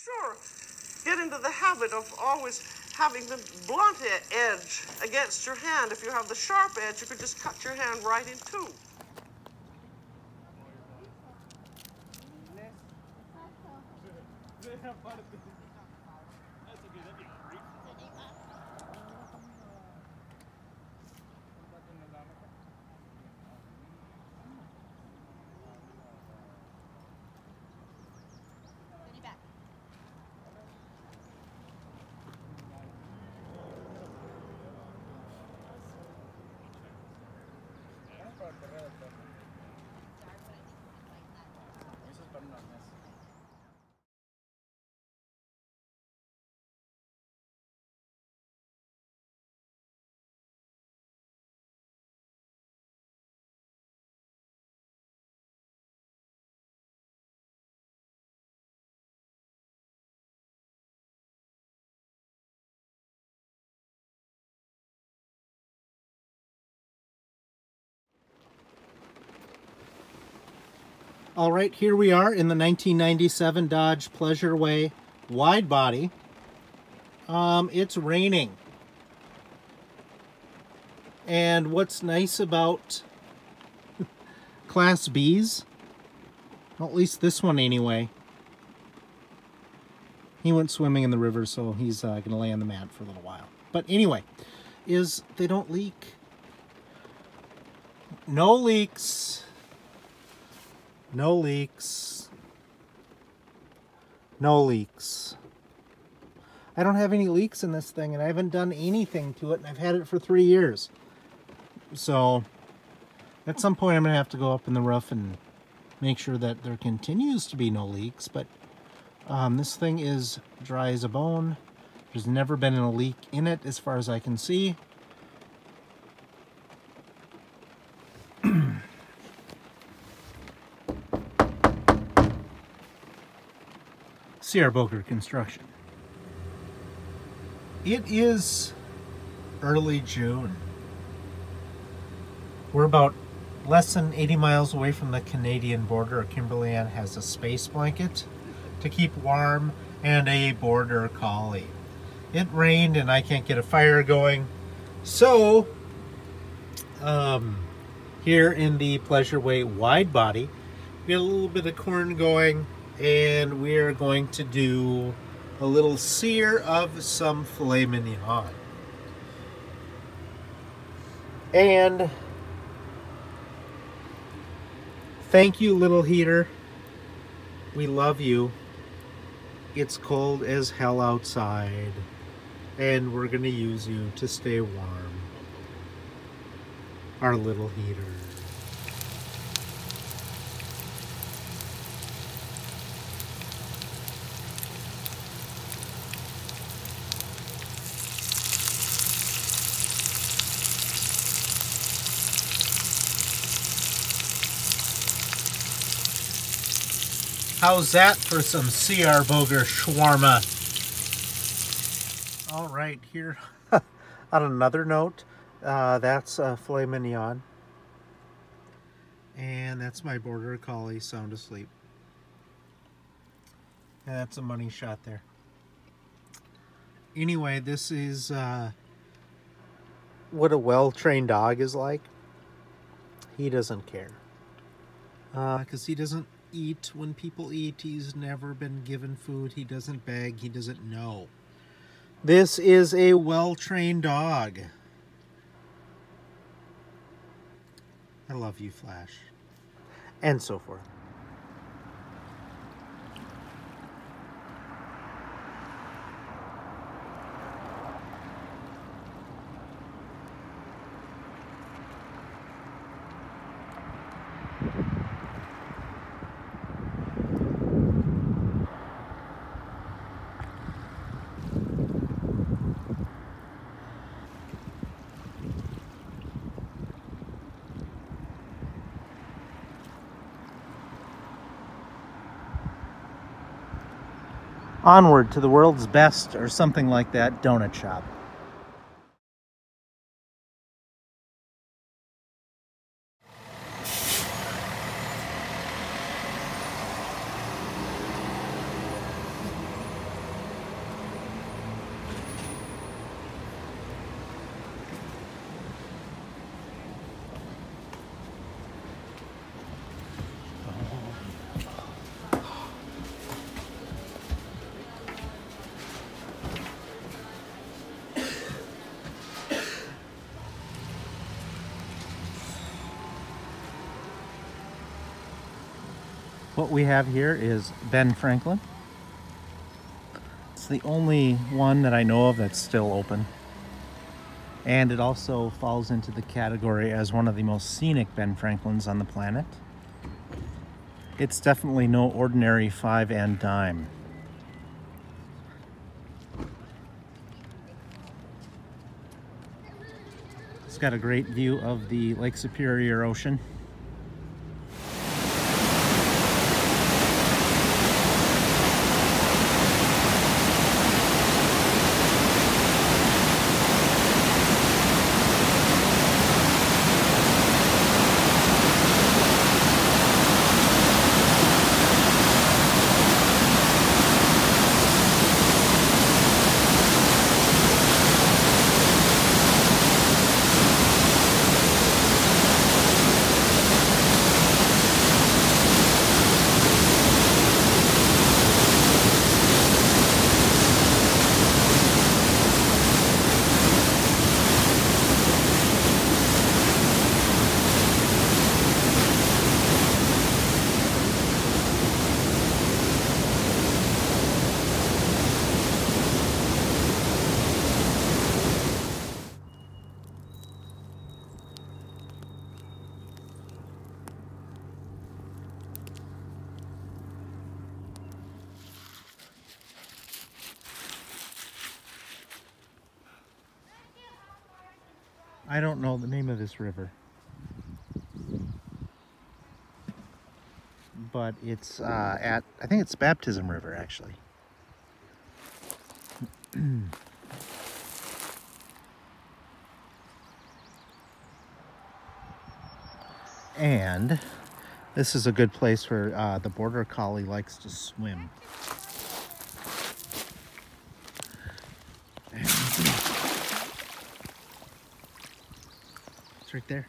Sure. Get into the habit of always having the blunt edge against your hand. If you have the sharp edge, you could just cut your hand right in two. All right, here we are in the 1997 Dodge Pleasureway wide body. It's raining. And what's nice about Class B's, well, at least this one anyway, he went swimming in the river, so he's going to lay on the mat for a little while. But anyway, is they don't leak. No leaks. No leaks. No leaks. I don't have any leaks in this thing, and I haven't done anything to it, and I've had it for 3 years. So, at some point I'm going to have to go up in the roof and make sure that there continues to be no leaks, but this thing is dry as a bone. There's never been a leak in it as far as I can see. C.R. Boker Construction. It is early June. We're about less than 80 miles away from the Canadian border. Kimberly-Ann has a space blanket to keep warm and a border collie. It rained and I can't get a fire going. So, here in the Pleasureway wide body, we got a little bit of corn going, and we're going to do a little sear of some filet mignon. And thank you, little heater. We love you. It's cold as hell outside, and we're gonna use you to stay warm. Our little heater. How's that for some C.R. Boger shawarma? All right, here on another note, that's filet mignon. And that's my border collie sound asleep. And that's a money shot there. Anyway, this is what a well-trained dog is like. He doesn't care. Because he doesn't eat when people eat. He's never been given food. He doesn't beg. He doesn't know. This is a well-trained dog. I love you, Flash. And so forth. Onward to the world's best, or something like that, donut shop. What we have here is Ben Franklin. It's the only one that I know of that's still open. And it also falls into the category as one of the most scenic Ben Franklins on the planet. It's definitely no ordinary 5 and dime. It's got a great view of the Lake Superior Ocean. I don't know the name of this river, but it's I think it's Baptism River, actually. And this is a good place where the border collie likes to swim. It's right there.